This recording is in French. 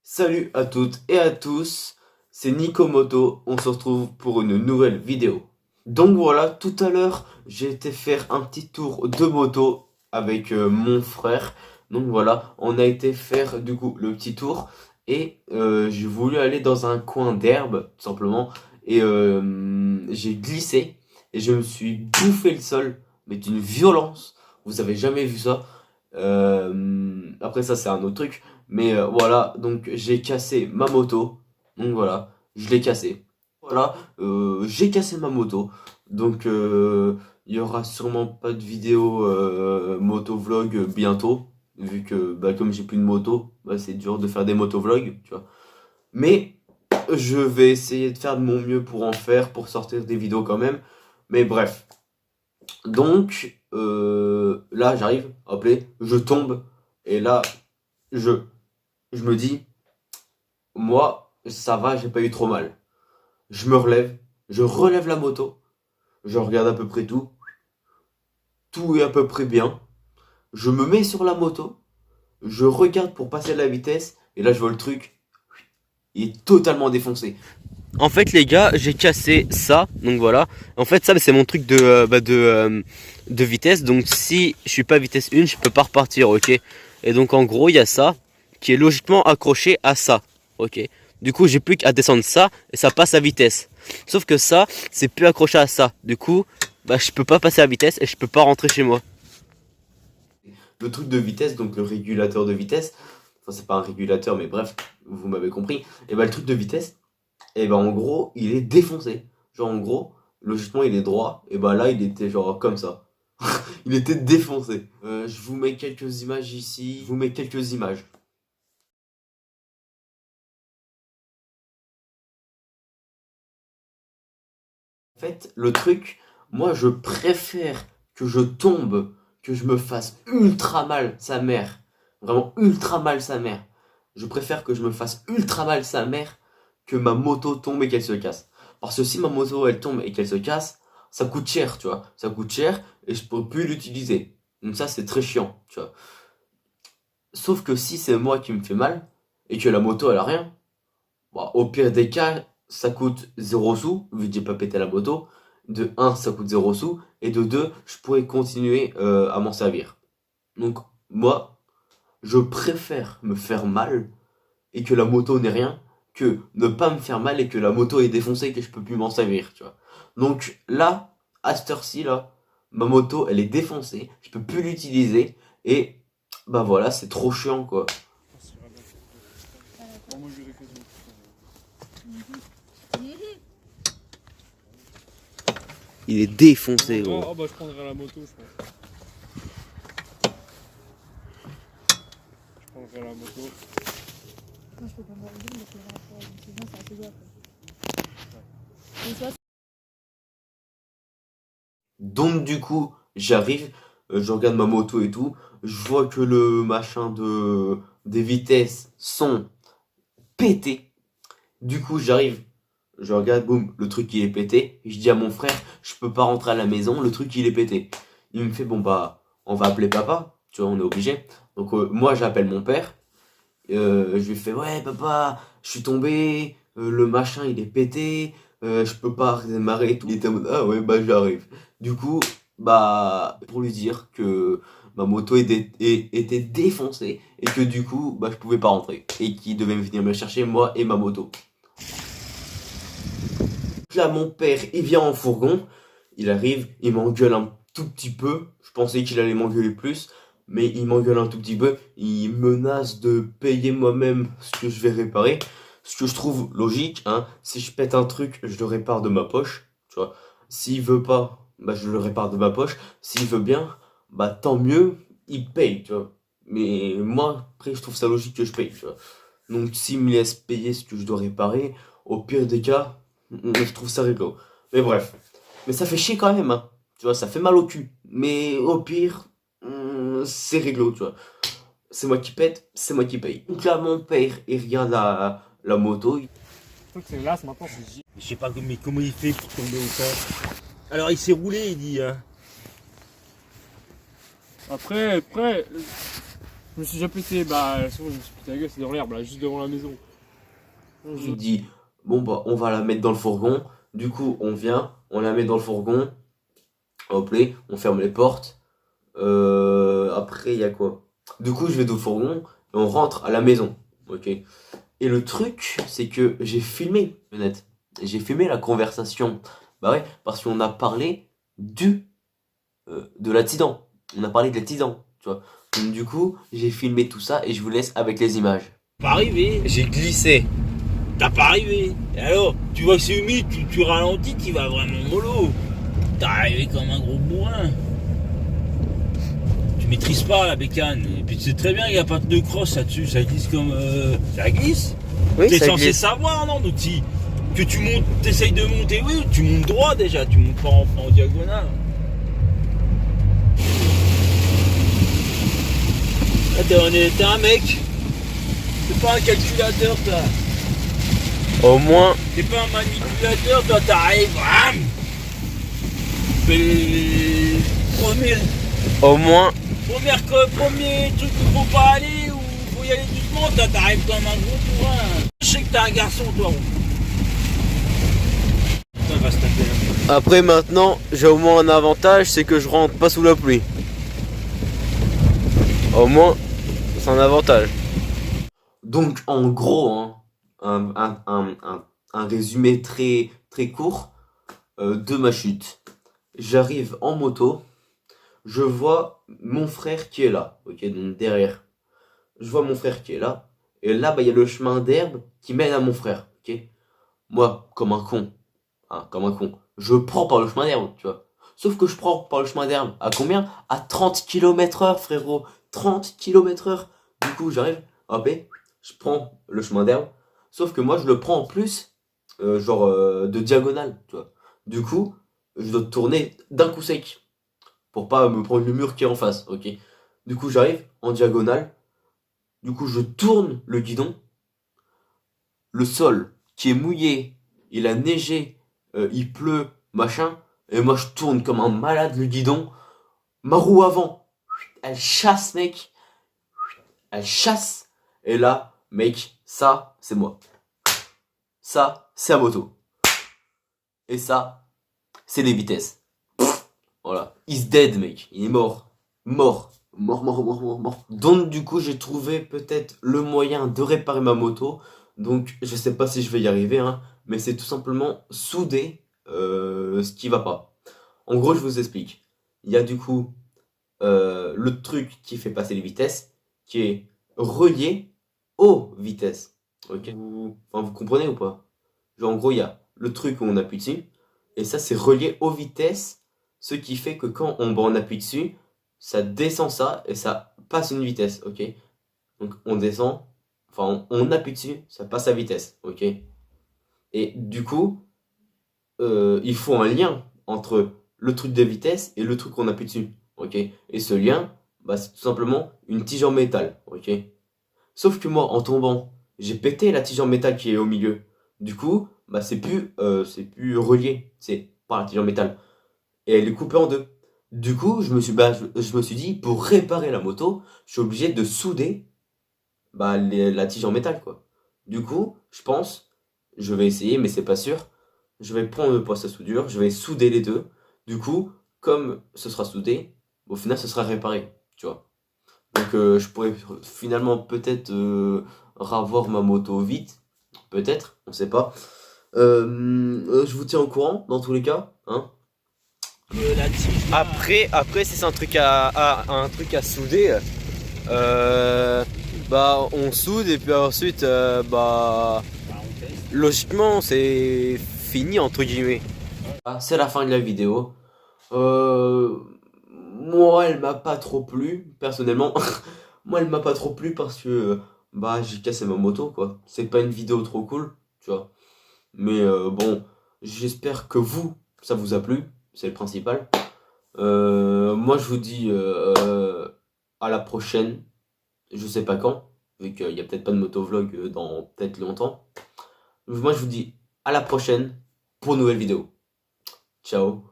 Salut à toutes et à tous, c'est Nico Moto, on se retrouve pour une nouvelle vidéo. Donc voilà, tout à l'heure, j'ai été faire un petit tour de moto avec mon frère. Donc voilà, on a été faire du coup le petit tour et j'ai voulu aller dans un coin d'herbe, tout simplement. Et j'ai glissé et je me suis bouffé le sol, mais d'une violence. Vous avez jamais vu ça. Après ça, c'est un autre truc. Mais voilà, donc j'ai cassé ma moto. Donc voilà, je l'ai cassé. Voilà, j'ai cassé ma moto. Donc il y aura sûrement pas de vidéo motovlog bientôt. Vu que bah, comme j'ai plus de moto, bah, c'est dur de faire des motovlogs, tu vois. Mais je vais essayer de faire de mon mieux pour en faire, pour sortir des vidéos quand même. Mais bref. Donc là j'arrive, hop là, je tombe. Et là, je, je me dis, moi, ça va, j'ai pas eu trop mal. Je me relève, je relève la moto, je regarde à peu près tout, tout est à peu près bien. Je me mets sur la moto, je regarde pour passer la vitesse, et là je vois le truc, il est totalement défoncé. En fait les gars, j'ai cassé ça, donc voilà. En fait ça c'est mon truc de vitesse, donc si je suis pas vitesse 1, je peux pas repartir, ok. Et donc en gros il y a ça qui est logiquement accroché à ça, ok. Du coup j'ai plus qu'à descendre ça et ça passe à vitesse. Sauf que ça c'est plus accroché à ça, du coup bah je peux pas passer à vitesse et je peux pas rentrer chez moi. Le truc de vitesse, donc le régulateur de vitesse, enfin c'est pas un régulateur mais bref, vous m'avez compris, et bah le truc de vitesse, et ben en gros, il est défoncé. Genre en gros, logiquement il est droit, et ben là il était genre comme ça. Il était défoncé. Je vous mets quelques images ici, je vous mets quelques images. En fait, le truc, moi je préfère que je tombe, que je me fasse ultra mal sa mère. Vraiment ultra mal sa mère. Je préfère que je me fasse ultra mal sa mère que ma moto tombe et qu'elle se casse. Parce que si ma moto elle tombe et qu'elle se casse, ça coûte cher, tu vois. Ça coûte cher et je peux plus l'utiliser. Donc ça c'est très chiant, tu vois. Sauf que si c'est moi qui me fais mal et que la moto elle a rien, bon, au pire des cas, ça coûte 0 sous, vu que j'ai pas pété la moto. De un, ça coûte 0 sous. Et de 2, je pourrais continuer à m'en servir. Donc, moi, je préfère me faire mal et que la moto n'ait rien que ne pas me faire mal et que la moto est défoncée et que je peux plus m'en servir, tu vois. Donc là, à cette heure-ci, là, ma moto, elle est défoncée, je peux plus l'utiliser et bah voilà, c'est trop chiant, quoi. Il est défoncé, gros. Oh bah je prendrai la moto, je pense. Je prendrai la moto. Moi, je peux pas me rendre compte parce que sinon, c'est assez grave. Et toi, Donc du coup, j'arrive, je regarde ma moto et tout, je vois que le machin des vitesses sont pétés. Du coup, j'arrive, je regarde, boum, le truc il est pété. Je dis à mon frère, je peux pas rentrer à la maison, le truc il est pété. Il me fait, bon bah, on va appeler papa, tu vois, on est obligé. Donc moi j'appelle mon père, je lui fais, ouais papa, je suis tombé, le machin il est pété, je peux pas redémarrer et tout. Il était en mode, ah ouais bah j'arrive. Du coup, bah pour lui dire que ma moto était défoncée et que du coup bah je pouvais pas rentrer et qu'il devait venir me chercher moi et ma moto. Là, mon père, il vient en fourgon, il arrive, il m'engueule un tout petit peu. Je pensais qu'il allait m'engueuler plus, mais il m'engueule un tout petit peu. Il menace de payer moi-même ce que je vais réparer. Ce que je trouve logique, hein. Si je pète un truc, je le répare de ma poche, tu vois. S'il veut pas, bah je le répare de ma poche. S'il veut bien, bah tant mieux, il paye, tu vois. Mais moi, après, je trouve ça logique que je paye, tu vois. Donc s'il me laisse payer ce que je dois réparer, au pire des cas, je trouve ça rigolo. Mais bref. Mais ça fait chier quand même, hein. Tu vois, ça fait mal au cul. Mais au pire, c'est rigolo, tu vois. C'est moi qui pète, c'est moi qui paye. Donc là, mon père, il regarde la moto. Le truc c'est là, maintenant c'est J. Je sais pas mais comment il fait pour tomber au ça. Alors il s'est roulé, il dit. Après, Je me suis déjà pété, bah, souvent je me suis pété la gueule, c'est dans l'herbe, là, juste devant la maison. Je lui dis, bon bah on va la mettre dans le fourgon. Du coup on vient, on la met dans le fourgon. Hop là, on ferme les portes. Après il y a quoi? Du coup je vais dans le fourgon et on rentre à la maison. Ok. Et le truc c'est que j'ai filmé, honnête. J'ai filmé la conversation. Bah ouais, parce qu'on a parlé de l'accident. On a parlé de l'accident, tu vois. Donc du coup j'ai filmé tout ça et je vous laisse avec les images. Pas arrivé. J'ai glissé. T'as pas arrivé. Et alors, tu vois que c'est humide, tu ralentis, tu vas vraiment mollo. T'es arrivé comme un gros bourrin. Tu maîtrises pas la bécane. Et puis tu sais très bien qu'il n'y a pas de crosse là-dessus. Ça glisse comme. Ça glisse. Oui, T'es ça censé glisse. savoir, non? Donc que tu montes, t'essayes de monter, oui, tu montes droit déjà, tu montes pas en diagonale. Là, t'es un mec. T'es pas un calculateur, toi. Au moins, T'es pas un manipulateur, toi, t'arrives, bam. Mais au moins, premier truc où faut pas aller, où faut y aller doucement, toi, t'arrives comme un gros bourrin. Je sais que t'es un garçon, toi. Ça va se taper là. après maintenant, j'ai au moins un avantage, c'est que je rentre pas sous la pluie. Au moins, c'est un avantage. Donc en gros, hein, un résumé très court de ma chute. J'arrive en moto, je vois mon frère qui est là, ok, donc derrière. Je vois mon frère qui est là, et là, bah, il y a le chemin d'herbe qui mène à mon frère, ok. Moi, comme un con, hein, comme un con, je prends par le chemin d'herbe, tu vois. Sauf que je prends par le chemin d'herbe à combien? À 30 km/h, frérot. 30 km/h. Du coup, j'arrive, hop, et je prends le chemin d'herbe. Sauf que moi, je le prends en plus, de diagonale, tu vois. Du coup, je dois tourner d'un coup sec pour pas me prendre le mur qui est en face, ok. Du coup, j'arrive en diagonale. Du coup, je tourne le guidon. Le sol qui est mouillé, il a neigé, il pleut, machin. Et moi, je tourne comme un malade le guidon. Ma roue avant, elle chasse, mec. Elle chasse. Et là, mec, ça, c'est moi. Ça, c'est la moto. Et ça, c'est les vitesses. Voilà. He's dead, mec. Il est mort. Mort. Mort. Donc, du coup, j'ai trouvé peut-être le moyen de réparer ma moto. Donc, je sais pas si je vais y arriver, hein. Mais c'est tout simplement souder ce qui va pas. En gros, je vous explique. Il y a du coup le truc qui fait passer les vitesses, qui est relié aux vitesses. Ok, vous comprenez ou pas? Genre en gros, il y a le truc où on appuie dessus, et ça c'est relié aux vitesses, ce qui fait que quand on appuie dessus, ça descend ça, et ça passe une vitesse, ok? Donc on descend, enfin on appuie dessus, ça passe à vitesse, ok? Et du coup, il faut un lien entre le truc de vitesse et le truc qu'on appuie dessus, ok? Et ce lien, bah, c'est tout simplement une tige en métal, ok? Sauf que moi, en tombant, j'ai pété la tige en métal qui est au milieu. Du coup, bah, c'est plus relié, c'est par la tige en métal. Et elle est coupée en deux. Du coup, je me suis dit, pour réparer la moto, je suis obligé de souder bah, la tige en métal, quoi. Du coup, je pense, je vais essayer, mais c'est pas sûr. Je vais prendre le poste à soudure, je vais souder les deux. Du coup, comme ce sera soudé, au final, ce sera réparé, tu vois. Donc, je pourrais finalement peut-être ravoir ma moto vite. Peut-être, on sait pas. Je vous tiens au courant, dans tous les cas, hein. La tige, là, Après, si c'est un truc à souder, bah on soude et puis ensuite bah, on teste. logiquement c'est fini entre guillemets. Ah, c'est la fin de la vidéo. Moi elle m'a pas trop plu personnellement. Moi elle m'a pas trop plu parce que bah j'ai cassé ma moto quoi. C'est pas une vidéo trop cool, tu vois. Mais bon, j'espère que vous ça vous a plu, c'est le principal. Moi je vous dis à la prochaine. Je sais pas quand, vu qu'il y a peut-être pas de motovlog dans peut-être longtemps. Moi je vous dis à la prochaine pour une nouvelle vidéo. Ciao.